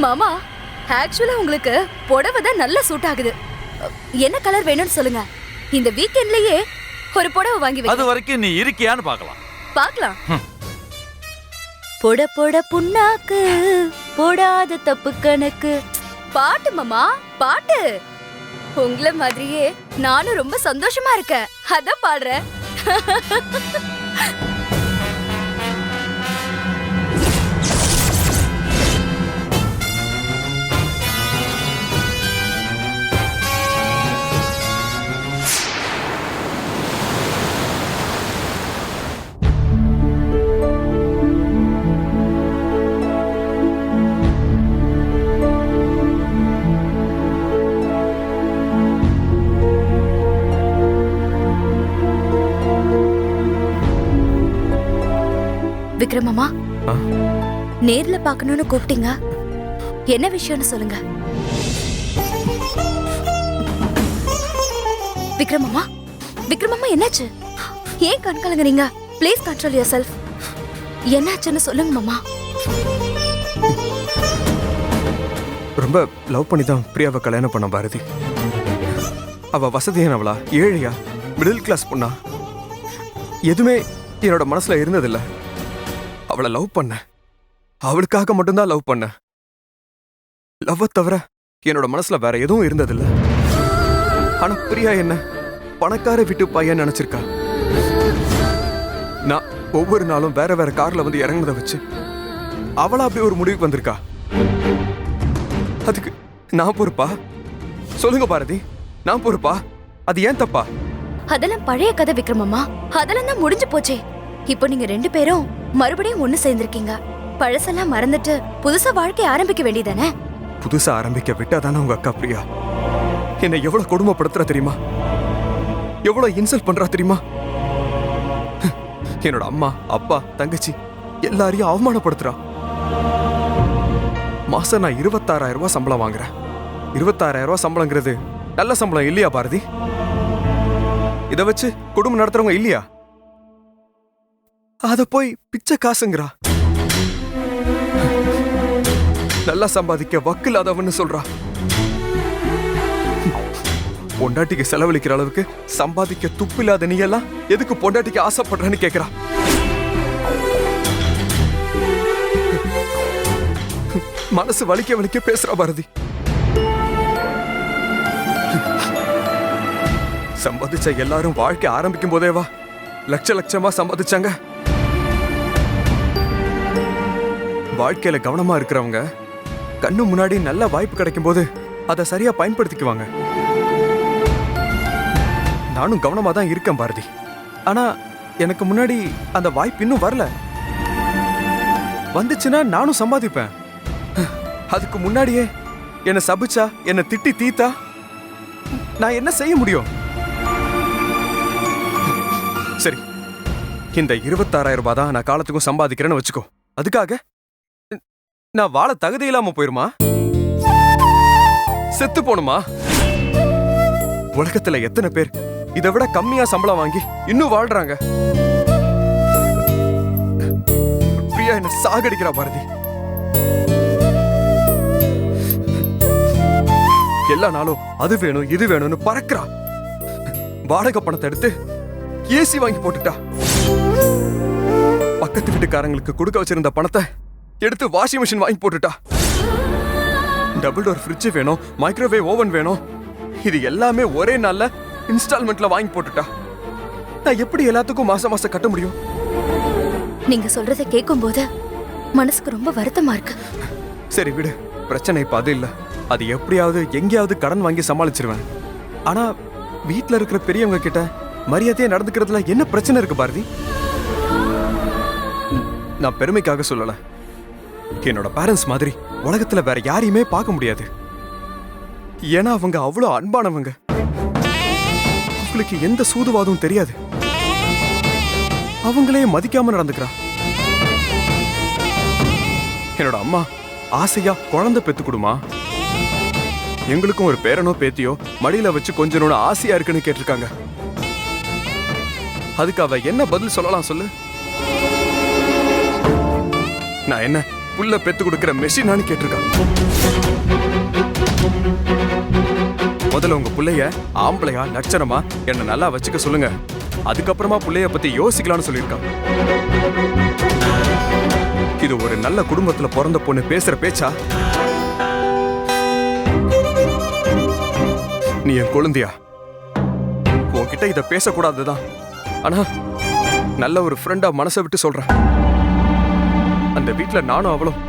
மாமா, ஆக்சுவலா உங்களுக்கு புடவை தான் நல்ல சூட் ஆகுது. என்ன கலர் வேணும்னு சொல்லுங்க. இந்த வீக்கெண்ட்லயே ஒரு புடவை வாங்கி வைங்க. அது வரைக்கும் நீ இருக்கியான்னு பார்க்கலாம். பார்க்கலாம். பொட பொட புண்ணாக்கு போடாத தப்பு கணக்கு. பாட்டு மாமா, பாட்டு. உங்கள மாதிரியே நானும் ரொம்ப சந்தோஷமா இருக்கேன், அதான் பாடுறேன். விக்ரம் மாமா, நேர்ல பார்க்கணும்னு கூப்பிட்டீங்க. என்ன விஷயம்னு சொல்லுங்க. விக்ரம் மாமா, விக்ரம் மாமா என்னாச்சு? ஏன் கண் கலங்குறீங்க? Please control yourself. என்னாச்சுன்னு சொல்லுங்க மாமா. ரொம்ப லவ் பண்ணி தான் பிரியாவை கல்யாணம் பண்ண பாரதி. அவ வசதியானவளா, ஏழையா, மிடில் கிளாஸ் பொண்ணா, எதுவுமே என்னோட மனசுல இருந்ததில்ல. அவளை லவ் பண்ண, அவளுக்காக மட்டும்தான் லவ் பண்ண. லவ் தவிர என்னோட மனசுல வேற எதுவும் இருந்ததில்ல. ஆனா பிரியா என்ன பணக்கார வீட்டு பையன் நினைச்சிருக்கா. நான் ஒவ்வொரு நாளும் வேற வேற கார்ல வந்து இறங்குனதை வச்சு அவளா அப்படி ஒரு முடிவுக்கு வந்திருக்கா. அதுக்கு நான் பொறுப்பா? சொல்லுங்க பாரதி, நான் பொறுப்பா? அது ஏன் தப்பா? அதெல்லாம் பழைய கதை விக்ரம் மாமா. அதெல்லாம் தான் முடிஞ்சு போச்சே. இப்போ நீங்க ரெண்டு பேரும் மறுபடியும் ஒண்ணு சேர்ந்திருக்கீங்க. பழசெல்லாம் மறந்துட்டு புதுசா வாழ்க்கை ஆரம்பிக்க வேண்டியதானே? புதுசா ஆரம்பிக்க விட்டாதானே உங்க அக்கா பிரியா என்னை எவ்வளவு கொடுமைப்படுத்துறா தெரியுமா? எவ்வளவு இன்சல்ட் பண்றா தெரியுமா? என்னோட அம்மா, அப்பா, தங்கச்சி எல்லாரையும் அவமானப்படுத்துறா. மாசம் நான் 26,000 ரூபாய் சம்பளம் வாங்குறேன். 26,000 ரூபாய் சம்பளங்கிறது நல்ல சம்பளம் இல்லையா பாரதி? இதை வச்சு குடும்பம் நடத்துறவங்க இல்லையா? அத போய் பிச்சை காசுங்கிறா. நல்லா சம்பாதிக்க வக்கில்லாதவன்னு சொல்றா. பொண்டாட்டிக்கு செலவழிக்கிற அளவுக்கு சம்பாதிக்க துப்பில்லாத நீ எல்லாம் எதுக்கு பொண்டாட்டிக்கு ஆசைப்படுறன்னு கேக்குறா. மனசு வலிக்க வலிக்க பேசுறா பாரதி. சம்பாதிச்ச எல்லாரும் வாழ்க்கை ஆரம்பிக்கும் போதேவா லட்ச லட்சமா சம்பாதிச்சாங்க. வாழ்க்கையில கவனமா இருக்கிறவங்க கண்ணு முன்னாடி நல்ல வாய்ப்பு கிடைக்கும் போது அதை சரியா பயன்படுத்திக்குவாங்க. நானும் கவனமா தான் இருக்கேன் பாரதி. ஆனா எனக்கு முன்னாடி அந்த வாய்ப்பு இன்னும் வரல. வந்துச்சுன்னா நானும் சம்பாதிப்பேன். அதுக்கு முன்னாடியே என்ன சபிச்சா, என்ன திட்டி தீத்தா நான் என்ன செய்ய முடியும்? சரி, இந்த 26,000 ரூபாய் தான் நான் காலத்துக்கும் சம்பாதிக்கிறேன்னு வச்சுக்கோ. அதுக்காக நான் வாழ தகுதி இல்லாம போயிருமா? செத்து போணுமா? உலகத்துல எத்தனை பேர் இதை விட கம்மியா சம்பளம் வாங்கி இன்னும் வாழ்றாங்க. பிரியா என்ன சாகடிக்கிறா பாரதி. எல்லா நாளும் அது வேணும் இது வேணும்னு பறக்குறா. வாடகை பணத்தை எடுத்து ஏசி வாங்கி போட்டுட்டா. பக்கத்து வீட்டுக்காரங்களுக்கு கொடுக்க வச்சிருந்த பணத்தை எடுத்து வாஷிங் மிஷின் வாங்கி போட்டுட்டா. டபுள் டோர் ஃப்ரிட்ஜ் வேணும், மைக்ரோவேவ் ஓவன் வேணும், இது எல்லாமே ஒரே நாள்ல இன்ஸ்டால்மெண்ட்ல வாங்கி போட்டுட்டா. நான் எப்படி எல்லாத்துக்கும் மாசம் மாசம் கட்ட முடியும்? நீங்க சொல்றத கேட்கும் போது மனசுக்கு ரொம்ப வருத்தமா இருக்கு. சரி விடு, பிரச்சனை இப்ப அது இல்ல. அது எப்படியாவது எங்கேயாவது கடன் வாங்கி சமாளிச்சிருவேன். ஆனா வீட்டுல இருக்கிற பெரியவங்க கிட்ட மரியாதையா நடந்துக்கிறதுல என்ன பிரச்சனை இருக்கு பாரதி? நான் பெருமைக்காக சொல்லல. என்னோட பேரண்ட்ஸ் மாதிரி உலகத்துல வேற யாரையுமே பார்க்க முடியாது. ஏன்னா அவங்க அவ்வளவு அன்பானவங்க. அவங்களுக்கு எந்த சூதுவாதும் தெரியாது. அவங்களே மதிக்காம நடந்துக்கிறா. என்னோட அம்மா ஆசையா குழந்தை பெத்து கொடுமா, எங்களுக்கும் ஒரு பேரனோ பேத்தியோ மடியில வச்சு கொஞ்சனோட ஆசையா இருக்குன்னு கேட்டிருக்காங்க. அதுக்கு அவ என்ன பதில் சொல்லலாம் சொல்லு? நான் என்ன புள்ள பெத்து கொடுக்கிற மெஷினான்னு கேட்டிருக்கா. முதல்ல உங்க புள்ளைய ஆம்பளையா லட்சணமா என்ன நல்லா வச்சுக்க சொல்லுங்க, அதுக்கப்புறமா புள்ளைய பத்தி யோசிக்கலாம்னு சொல்லியிருக்கா. இது ஒரு நல்ல குடும்பத்துல பிறந்த பொண்ணு பேசுற பேச்சா? நீ என் குழந்தையா, உன்கிட்ட இத பேசக்கூடாதுதான். ஆனா நல்ல ஒரு ஃப்ரெண்டா மனசை விட்டு சொல்றேன். அந்த வீட்டுல நானும் அவளும்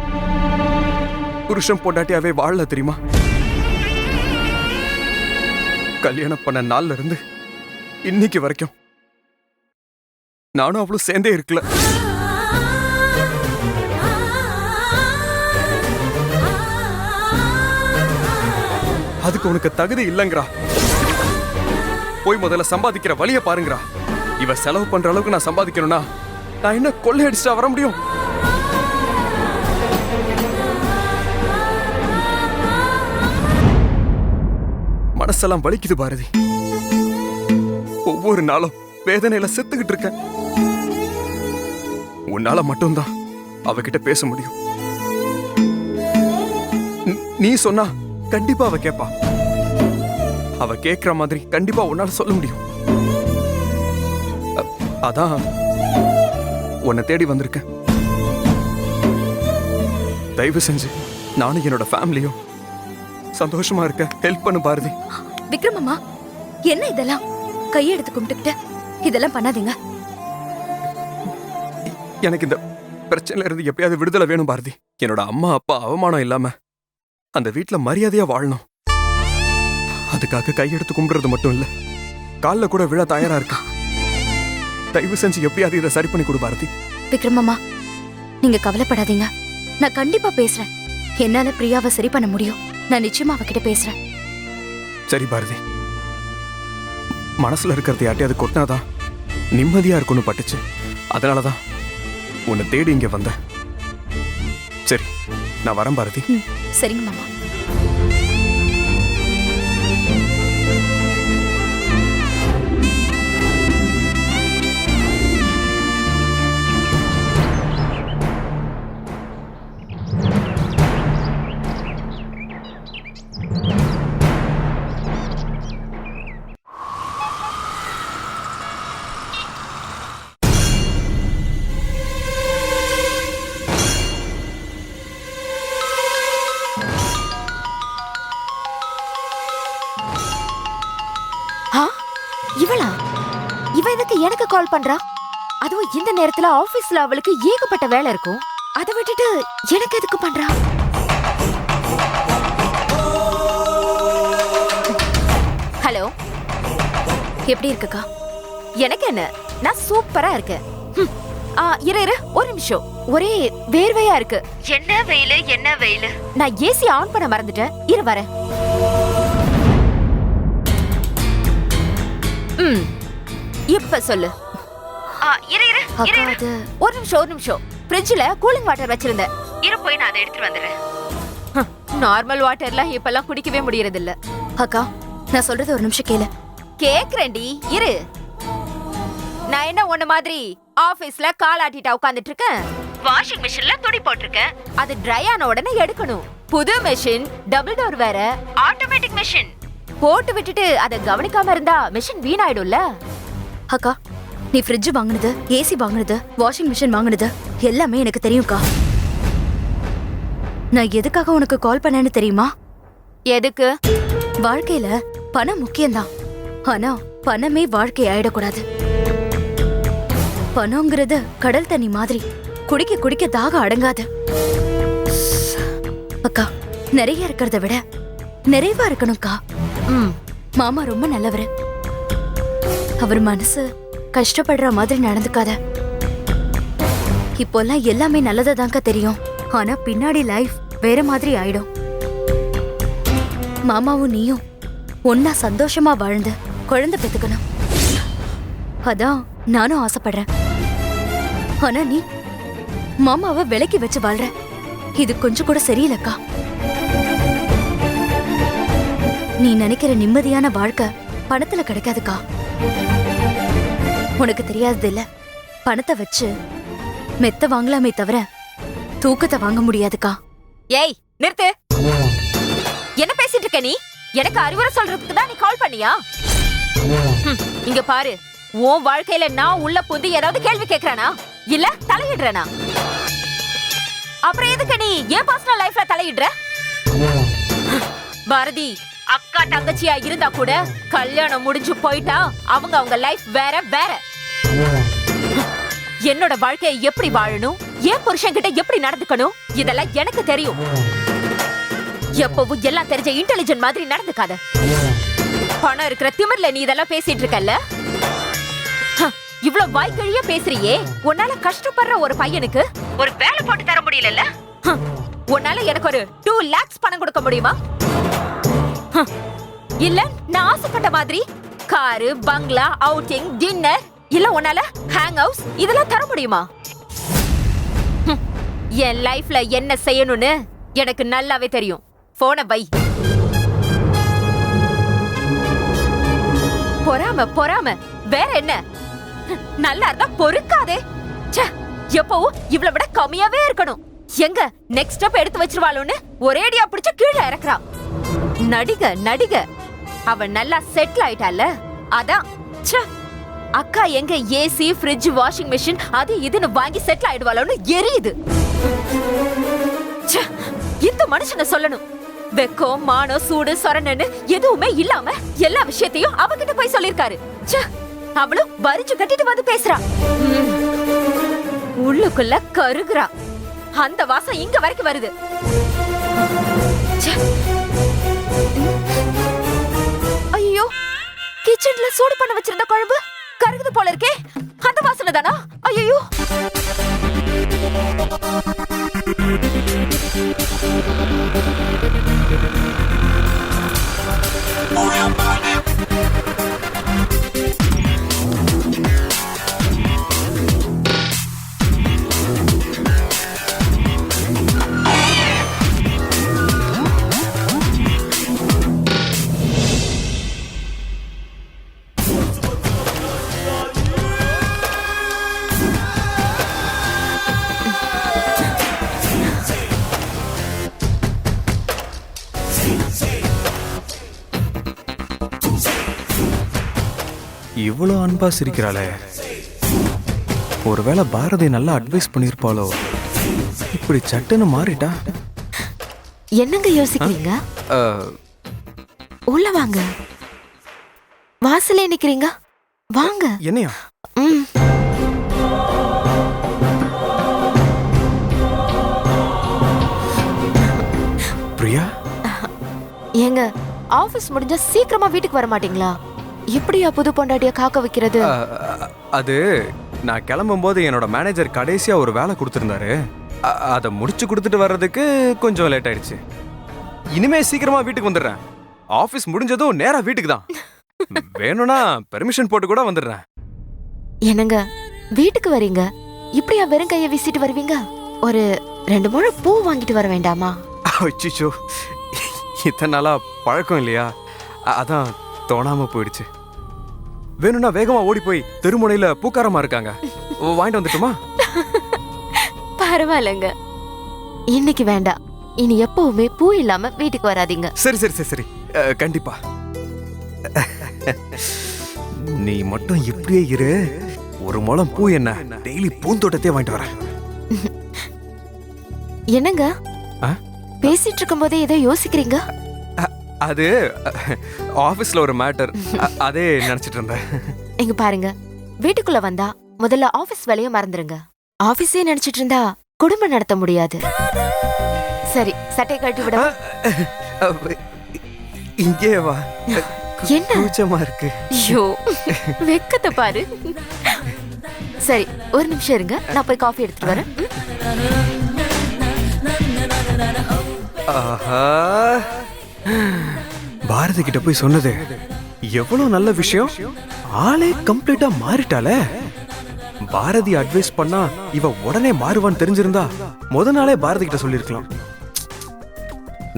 புருஷன் பொண்டாட்டியாவே வாழல தெரியுமா? கல்யாணம் பண்ண நாள்ல இருந்து இன்னைக்கு வரைக்கும் நானும் அவளும் சேர்ந்தே இருக்கல. அதுக்கு உனக்கு தகுதி இல்லைங்கிறா. போய் முதல்ல சம்பாதிக்கிற வழிய பாருங்கறா. இவ செலவு பண்ற அளவுக்கு நான் சம்பாதிக்கணும்னா நான் என்ன கொள்ளையடிச்சுட்டா வர முடியும்? மனசெல்லாம் வலிக்குது பாரதி. ஒவ்வொரு நாளும் வேதனையில செத்துக்கிட்டு இருக்கேன். உன்னால மட்டும்தான் அவகிட்ட பேச முடியும். நீ சொன்னா கண்டிப்பா அவ கேப்பா. அவ கேக்குற மாதிரி கண்டிப்பா உன்னால சொல்ல முடியும். அதான் உன்னை தேடி வந்திருக்கேன். தயவு செஞ்சு நானும் என்னோட ஃபேமிலியும் சந்தோஷமா இருக்க ஹெல்ப் பண்ணு பாரதி. விக்ரம் அம்மா, என்ன இதெல்லாம்? கையெடுத்து கும்பிட்டுக்கிட்டு இதெல்லாம் பண்ணாதீங்க. எனக்கு இந்த பிரச்சனையில இருந்து எப்பயாவது விடுதலை வேணும் பாரதி. என்னோட அம்மா அப்பா அவமானம் இல்லாம அந்த வீட்டுல மரியாதையா வாழணும். அதுக்காக கையெடுத்து கும்பிடுறது மட்டும் இல்ல, கால்ல கூட விழ தயாரா இருக்கா. தயவு செஞ்சு எப்படியாவது இதை சரி பண்ணி கொடு பாரதி. விக்ரம் அம்மா, நீங்க கவலைப்படாதீங்க. நான் கண்டிப்பா பேசுறேன். என்னால பிரியாவை சரி பண்ண முடியும். நான் நிச்சயமா அவகிட்ட பேசுறேன். சரி பாரதி, மனசுல இருக்கிறத யார்ட்டையாவது கொட்டினாதான் நிம்மதியா இருக்கும்னு பட்டுச்சு. அதனாலதான் உன்னை தேடி இங்க வந்தேன். சரி, நான் வரேன் பாரதி. சரிங்க மாமா. இவளா? இவ எதுக்கு எனக்கு கால் பண்றா? அதுவும் இந்த நேரத்துல ஆபீஸ்ல அவளுக்கு ஏகப்பட்ட வேலை இருக்கும். அதை விட்டுட்டு எனக்கு எதுக்கு பண்றா? ஹலோ, எப்படி இருக்கக்கா? எனக்கு என்ன, நான் சூப்பரா இருக்கேன். இரு ஒரு நிமிஷம், ஒரே வேர்வையா இருக்கு. என்ன வெயிலு, என்ன வெயிலு. நான் ஏசி ஆன் பண்ண மறந்துட்டேன். இரு வரேன். இப்ப சொல்லு. ஒரு நிமிஷம். ஃப்ரிட்ஜ்ல கூலிங் வாட்டர் வச்சிருந்தேன். இரு, போய் நான் அதை எடுத்துட்டு வந்துடுறேன். நார்மல் வாட்டர்லாம் இப்பெல்லாம் குடிக்கவே முடியறது இல்ல. அக்கா, நான் சொல்றது ஒரு நிமிஷம் கேளு. கேக்குறேன்டி, இரு. நான் என்ன உன்ன மாதிரி ஆபீஸ்ல காலாட்டிட்டா உட்கார்ந்துட்டு இருக்கேன்? வாஷிங் மிஷின்ல துணி போட்டிருக்கேன். அது ட்ரை ஆன உடனே எடுக்கணும். புது மெஷின், டபுள் டோர் வேற, ஆட்டோமேட்டிக் மெஷின். போட்டு விட்டுட்டு அதை கவனிக்காம இருந்தா மெஷின் வீணாயிடும்ல. அக்கா, நீ ஃப்ரிட்ஜ் வாங்குனது, ஏசி வாங்குனது, வாஷிங் மிஷின் வாங்குனது எல்லாமே எனக்கு தெரியும்க்கா. நான் எதுக்காக உனக்கு கால் பண்ணேன்னு தெரியுமா? எதுக்கு? வாழ்க்கையில பணம் முக்கியம்தான். ஆனா பணமே வாழ்க்கை ஆயிடக்கூடாது. பணம்ங்கிறது கடல் தண்ணி மாதிரி, குடிக்க குடிக்க தாகம் அடங்காது. அக்கா, நிறைய இருக்கிறத விட நிறைவா இருக்கணும்க்கா. மாமா ரொம்ப நல்லவரு. அவர் மனசு கஷ்டப்படுற மாதிரி நடந்துக்காத. இப்போல்லாம் எல்லாமே நல்லதாதான்க்கா தெரியும். ஆனா பின்னாடி லைஃப் வேற மாதிரி ஆயிடும். மாமாவும் நீயும் ஒன்னா சந்தோஷமா வாழ்ந்து குழந்தை பெத்துக்கணும். அதான் நானும் ஆசைப்படுறேன். ஆனா நீ மாமாவை விலைக்கு வச்சு வாழ்ற. இது கொஞ்சம் கூட சரியில்லக்கா. நீ நினைக்கிற நிம்மதியான வாழ்க்கை பணத்துல கிடைக்காதுக்கா. உனக்கு தெரியாதது இல்ல, பணத்தை வச்சு மெத்த வாங்கலாமே தவிர தூக்கத்தை வாங்க முடியாதுக்கா. ஏய் நிறுத்து. என்ன பேசிட்டு இருக்க நீ? எனக்கு அறிவுரை சொல்றதுக்கு தான் நீ கால் பண்ணியா? இங்க பாரு, உன் வாழ்க்கையில நான் உள்ள புந்து ஏதாவது கேள்வி கேக்குறானா இல்ல தலையிடுறனா? அப்புறம் எதுக்கு நீ என் பர்சனல் லைஃப்ல தலையிடுற? பாரதி, அக்கா தங்கச்சியா இருந்தா கூட கல்யாணம் முடிஞ்சு போயிட்டா அவங்க லைஃப் வேற வேற. என்னோட வாழ்க்கையை எப்படி வாழணும், என் புருஷன் கிட்ட எப்படி நடந்துக்கணும், இதெல்லாம் எனக்கு தெரியும். எப்பவும் எல்லாம் தெரிஞ்ச இன்டெலிஜென்ட் மாதிரி நடந்துக்காத. பணம் இருக்கிற திமிர்ல நீ இதெல்லாம் பேசிட்டு இருக்கல்ல? இவ்ளோ வாய்க்கழியா பேசுறியே, உன்னால கஷ்டப்படுற ஒரு பையனுக்கு ஒரு வேலை போட்டு தர முடியல? உன்னால எனக்கு ஒரு 2 lakhs பணம் கொடுக்க முடியுமா? இல்ல நான் ஆசைப்பட்ட மாதிரி காரு, பங்களா, அவுட்டிங், டின்னர், இல்ல உன்னால ஹேங் ஹவுஸ் இதெல்லாம் தர முடியுமா? என் லைஃப்ல என்ன செய்யணும்னு எனக்கு நல்லாவே தெரியும். போன வை. பொறாம வேற என்ன? நல்லா இருந்தா பொறுக்காதே. எப்பவும் இவ்வளவு விட கம்மியாவே இருக்கணும். எங்க நெக்ஸ்ட் ஸ்டெப் எடுத்து வச்சிருவாளோன்னு ஒரேடியா பிடிச்ச கீழே இறக்குறா. நடிக அவ நல்லா செட்டில் ஆயிட்டால, அதான். அக்கா எங்க ஏசி, ஃப்ரிட்ஜ், வாஷிங் மிஷின் அது இதுன்னு வாங்கி செட்டில் ஆயிடுவாளோன்னு எரியுது. இந்த மனுஷனை சொல்லணும். வெக்கம், மானம், சூடு, சொரணன்னு எதுவுமே இல்லாம எல்லா விஷயத்தையும் அவகிட்ட போய் சொல்லிருக்காரு. அவளும் வரிச்சு கட்டிட்டு வந்து பேசுறா. உள்ளுக்குள்ள கருகுறா. அந்த வாசம் இங்க வரைக்கும் வருது. ஐயோ, கிச்சன்ல சூடு பண்ண வச்சிருந்த குழம்பு கருகுது போல இருக்கே. அந்த வாசனை தானா? ஐயோ, இவ்வளோ அன்பா சிரிக்கிறாளே, ஒருவேளை பாரதி நல்லா அட்வைஸ் பண்ணிருப்பாளோ? இப்படி சட்டுன்னு மாறிட்டா. என்னங்க யோசிக்கிறீங்க? உள்ள வாங்க. வாசலே நிக்கிறீங்க, வாங்க. என்னையா? பிரியா, ஏங்க ஆபீஸ் முடிஞ்சா சீக்கிரமா வீட்டுக்கு வர மாட்டீங்களா? எப்படியா புது பொண்டாட்டிய காக்க வைக்கிறது? அது நான் கிளம்பும் போது என்னோட மேனேஜர் கடைசியா ஒரு வேலை கொடுத்திருந்தாரு. அதை முடிச்சு கொடுத்துட்டு வர்றதுக்கு கொஞ்சம் லேட் ஆயிடுச்சு. இனிமே சீக்கிரமா வீட்டுக்கு வந்துடுறேன். ஆபீஸ் முடிஞ்சதும் நேரா வீட்டுக்கு தான். வேணும்னா பெர்மிஷன் போட்டு கூட வந்துடுறேன். என்னங்க வீட்டுக்கு வரீங்க, இப்படியா வெறும் கையை வீசிட்டு வருவீங்க? ஒரு 2 முழம் பூ வாங்கிட்டு வர வேண்டாமா? அச்சோ, இத்தனை நாளா பழக்கம் இல்லையா, அதான் தோணாம போயிடுச்சு. வேணும்னா வேகமா ஓடி போய் தெருமுனையில பூக்காரமா இருக்காங்க, வாங்கிட்டு வந்துட்டுமா? பரவாயில்லங்க, இன்னைக்கு வேண்டாம். இனி எப்பவுமே பூ இல்லாம வீட்டுக்கு வராதீங்க. சரி சரி சரி சரி, கண்டிப்பா. நீ மட்டும் இப்படியே இரு. ஒரு முழம் பூ என்ன, டெய்லி பூந்தோட்டத்தையே வாங்கிட்டு வரேன். என்னங்க பேசிட்டு இருக்கும் போதே ஏதோ யோசிக்கிறீங்க? அது ஆபீஸ்ல ஒரு மேட்டர், அதே நினைச்சிட்டு இருந்தேன். இங்க பாருங்க, வீட்டுக்குள்ள வந்தா முதல்ல ஆபீஸ் வேலையை மறந்துருங்க. ஆபீஸே நினைச்சிட்டு இருந்தா குடும்பம் நடத்த முடியாது. சரி, சட்டை கழட்டி விட. இங்கே வா. என்ன கூச்சமா இருக்கு? ஐயோ, வெக்கத்தை பாரு. சரி, ஒரு நிமிஷம் இருங்க, நான் போய் காஃபி எடுத்துட்டு வரேன். ஆஹா, பாரதி கிட்ட போய் சொன்னது எவ்வளவு நல்ல விஷயம். ஆளே கம்ப்ளீட்டா மாறிட்டாளே. பாரதி அட்வைஸ் பண்ணா இவ உடனே மாறுவான்னு தெரிஞ்சிருந்தா முத நாளே பாரதி கிட்ட சொல்லிருக்கலாம்.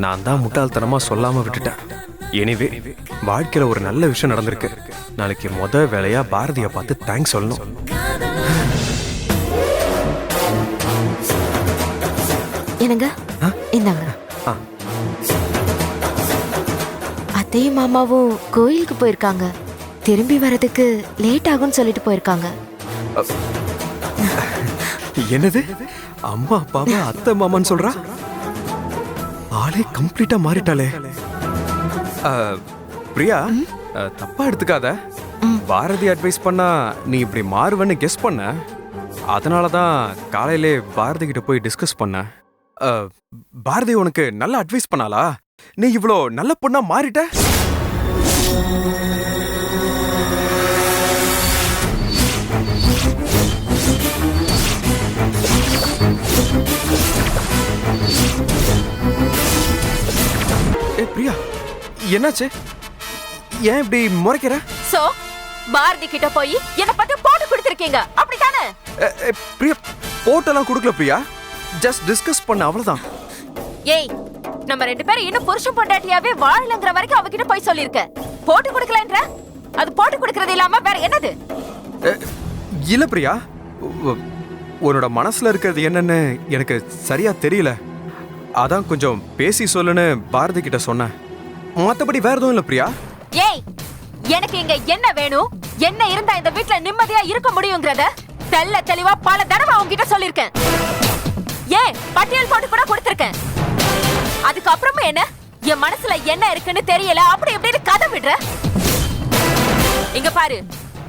நான் தான் முட்டாள்தனமா சொல்லாம விட்டுட்டேன். எனிவே, வாழ்க்கையில ஒரு நல்ல விஷயம் நடந்திருக்கு. நாளைக்கு முத வேலையா பாரதியை பார்த்து தேங்க்ஸ் சொல்லணும். ஆ. அத்தையும் மாமாவும் கோயிலுக்கு போயிருக்காங்க. திரும்பி வரதுக்கு லேட் ஆகும்னு சொல்லிட்டு போயிருக்காங்க. என்னது அம்மா அப்பாவை அத்தை மாமான்னு சொல்றா? ஆளே கம்ப்ளீட்டா மாறிட்டாளே. பிரியா, தப்பா எடுத்துக்காத. பாரதி அட்வைஸ் பண்ணா நீ இப்படி மாறுவன்னு கெஸ் பண்ண. அதனால தான் காலையிலே பாரதி கிட்ட போய் டிஸ்கஸ் பண்ண. பாரதி உனக்கு நல்ல அட்வைஸ் பண்ணாளா? நீ இவ்வளோ நல்ல பொண்ணா மாறிட்ட? ஏ பிரியா, என்னாச்சு? ஏன் இப்படி முறைக்கிற? சோ பாரதி கிட்ட போய் என்ன பத்தி போட்டு கொடுத்திருக்கீங்க, அப்படிதானே? பிரியா, போட்டெல்லாம் கொடுக்கல பிரியா. ஜஸ்ட் டிஸ்கஸ் பண்ண, அவ்வளவுதான். ஏய், நம்ம ரெண்டு பேரும் இன்னும் புருஷன் பொண்டாட்டியாவே வாழலங்கிற வரைக்கும் அவகிட்ட போய் சொல்லிருக்க. போட்டு கொடுக்கலன்ற அது போட்டு கொடுக்கறது இல்லாம வேற என்னது? இல்ல பிரியா, உன்னோட மனசுல இருக்கிறது என்னன்னு எனக்கு சரியா தெரியல. அதான் கொஞ்சம் பேசி சொல்லுன்னு பாரதி கிட்ட சொன்னேன். மத்தபடி வேற எதுவும் இல்ல பிரியா. ஏய், எனக்கு இங்க என்ன வேணும், என்ன இருந்தா இந்த வீட்ல நிம்மதியா இருக்க முடியுங்கிறத தெல்ல தெளிவா பல தடவை உன்கிட்ட சொல்லிருக்கேன். ஏன் பட்டியல் போட்டு கூட கொடுத்திருக்கேன். அதுக்கப்புறமும் என்ன, என் மனசுல என்ன இருக்குன்னு தெரியல அப்படி இப்படின்னு கதை விடுற. இங்க பாரு,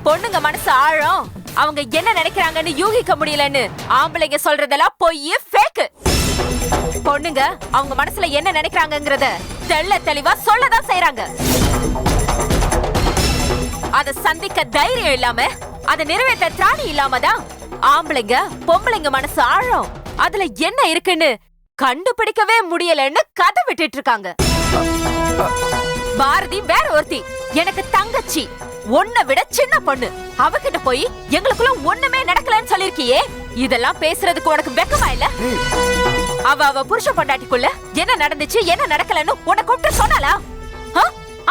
பொண்ணுங்க மனசு ஆழம், அவங்க என்ன நினைக்கிறாங்கன்னு யூகிக்க முடியலன்னு ஆம்பளைங்க சொல்றதெல்லாம் பொய், ஃபேக். பொண்ணுங்க அவங்க மனசுல என்ன நினைக்கிறாங்கங்கறத தெள்ள தெளிவா சொல்லதான் செய்யறாங்க. அத சந்திக்க தைரியம் இல்லாம, அத நிறைவேற்ற திராணி இல்லாம தான் ஆம்பளைங்க பொம்பளைங்க மனசு ஆழம், அதுல என்ன இருக்குன்னு கண்டுபிடிக்கவே முடியலன்னு கதை விட்டுட்டு இருக்காங்க. பாரதி வேற ஒருத்தி, எனக்கு தங்கச்சி, உன்னை விட சின்ன பொண்ணு. அவகிட்ட போய் எங்களுக்குள்ள ஒண்ணுமே நடக்கலன்னு சொல்லிருக்கியே, இதெல்லாம் பேசுறதுக்கு உனக்கு வெக்கமா இல்ல? அவ புருஷ பொண்டாட்டிக்குள்ள என்ன நடந்துச்சு என்ன நடக்கலன்னு உன்னை கூப்பிட்டு சொன்னாளா?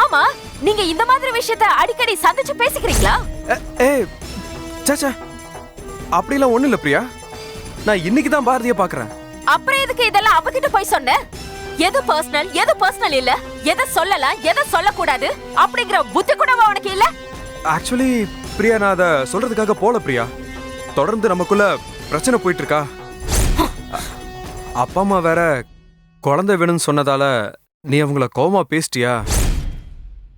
ஆமா, நீங்க இந்த மாதிரி விஷயத்த அடிக்கடி சந்திச்சு பேசிக்கிறீங்களா? சாச்சா, அப்படிலாம் ஒண்ணு இல்ல பிரியா. நான் இன்னைக்கு தான் பாரதிய பாக்குறேன். அப்புறம் எதுக்கு இதெல்லாம் அவகிட்ட போய் சொன்ன? எது பர்சனல் எது பர்சனல் இல்ல, எதை சொல்லலாம் எதை சொல்லக்கூடாது அப்படிங்கிற புத்தி கூட உனக்கு இல்ல? ஆக்சுவலி பிரியா, நான் அதை சொல்றதுக்காக போல பிரியா. தொடர்ந்து நமக்குள்ள பிரச்சனை போயிட்டு இருக்கா. அப்பா அம்மா வேற குழந்தை வேணும்னு சொன்னதால நீ அவங்கள கோவமா பேசிட்டியா?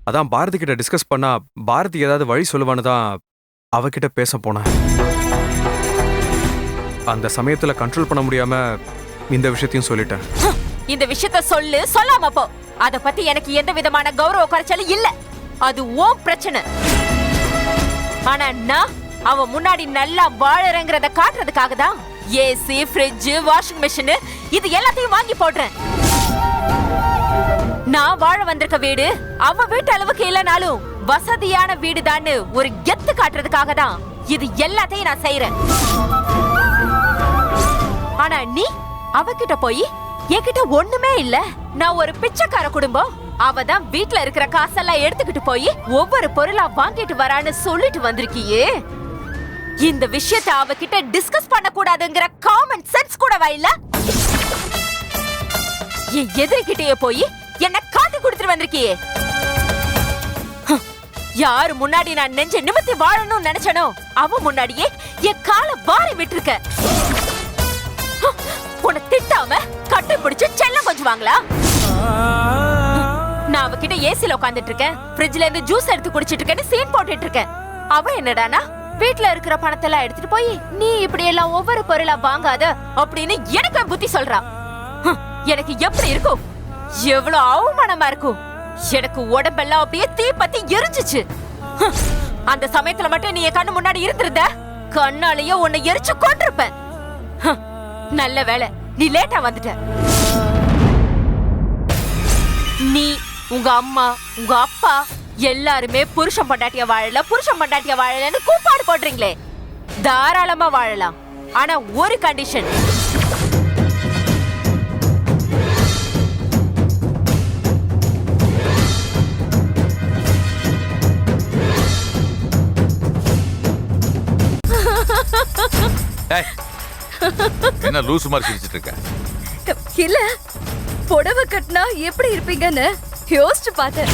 அதான் பாரதி கிட்ட டிஸ்கஸ் பண்ணா பாரதி ஏதாவது வழி சொல்லுவான்னு தான் அவகிட்ட பேச போனேன். அந்த சமயத்துல கண்ட்ரோல் பண்ண முடியாம இந்த விஷயத்தையும் சொல்லிட்டேன். இந்த விஷயத்த சொல்லு, சொல்லாம போ. அத பத்தி எனக்கு எந்த விதமான கௌரவ குறைச்சலும் இல்ல. அது உன் பிரச்சனை. ஆனா நான் அவன் முன்னாடி நல்லா வாழறேங்கிறத காட்டுறதுக்காக தான் ஏசி, ஃப்ரிட்ஜ், வாஷிங் மெஷின் இது எல்லாத்தையும் வாங்கி போடுறேன். நான் வாழ வந்திருக்க வீடு அவ வீட்டு அளவுக்கு இல்லனாலும் வசதியான வீடுதான்னு ஒரு கெத்து காட்டுறதுக்காக தான் இது எல்லாத்தையும் நான் செய்யறேன். ஆனா நீ அவகிட்ட போய் என்கிட்ட ஒண்ணுமே இல்ல, நான் ஒரு பிச்சைக்கார குடும்பம், அவதான் வீட்டுல இருக்கிற காசெல்லாம் எடுத்துக்கிட்டு போய் ஒவ்வொரு பொருளா வாங்கிட்டு வரான்னு சொல்லிட்டு வந்திருக்கியே. இந்த விஷயத்தை அவகிட்ட டிஸ்கஸ் பண்ண கூடாதுங்கிற காமன் சென்ஸ் கூடவா இல்ல? என் எதிரிகிட்டே போய் என்ன காட்டி கொடுத்துட்டு வந்திருக்கியே. யாரு முன்னாடி நான் நெஞ்ச நிமித்தி வாழணும்னு நினைச்சனோ அவ முன்னாடியே என் காலை வாரி விட்டுருக்க. உன்னை திட்டாம கட்டி பிடிச்சு செல்லம் கொஞ்சுவாங்களா? நான் அவகிட்ட ஏசில உட்காந்துட்டு இருக்கேன், ஃப்ரிட்ஜ்ல இருந்து ஜூஸ் எடுத்து குடிச்சிட்டு இருக்கேன்னு சீன் போட்டுட்டு இருக்கேன். அவ என்னடானா வீட்டுல இருக்கிற பணத்தெல்லாம் எடுத்துட்டு போய் நீ இப்படி எல்லாம் ஒவ்வொரு பொருளா வாங்காத அப்படின்னு எனக்கு புத்தி சொல்றா. எனக்கு எப்படி இருக்கும், எவ்வளவு அவமானமா இருக்கும். எனக்கு உடம்பெல்லாம் அப்படியே தீ பத்தி எரிஞ்சிச்சு. அந்த சமயத்துல மட்டும் நீ என் கண்ணு முன்னாடி இருந்திருந்த கண்ணாலேயே உன்னை எரிச்சு கொண்டிருப்பேன். நல்ல வேலை நீ லேட்டா வந்துட்ட. நீ, உங்க அம்மா, உங்க அப்பா எல்லாருமே புருஷன் பொண்டாட்டிய வாழல புருஷன் பொண்டாட்டிய வாழலன்னு கூப்பாடு போடுறீங்களே. தாராளமா வாழலாம், ஆனா ஒரு கண்டிஷன். என்ன லூசு மாதிரி சிரிச்சிட்டு இருக்க? இல்ல, புடவை கட்டினா எப்படி இருப்பீங்கன்னு யோசிச்சு பார்த்தேன்.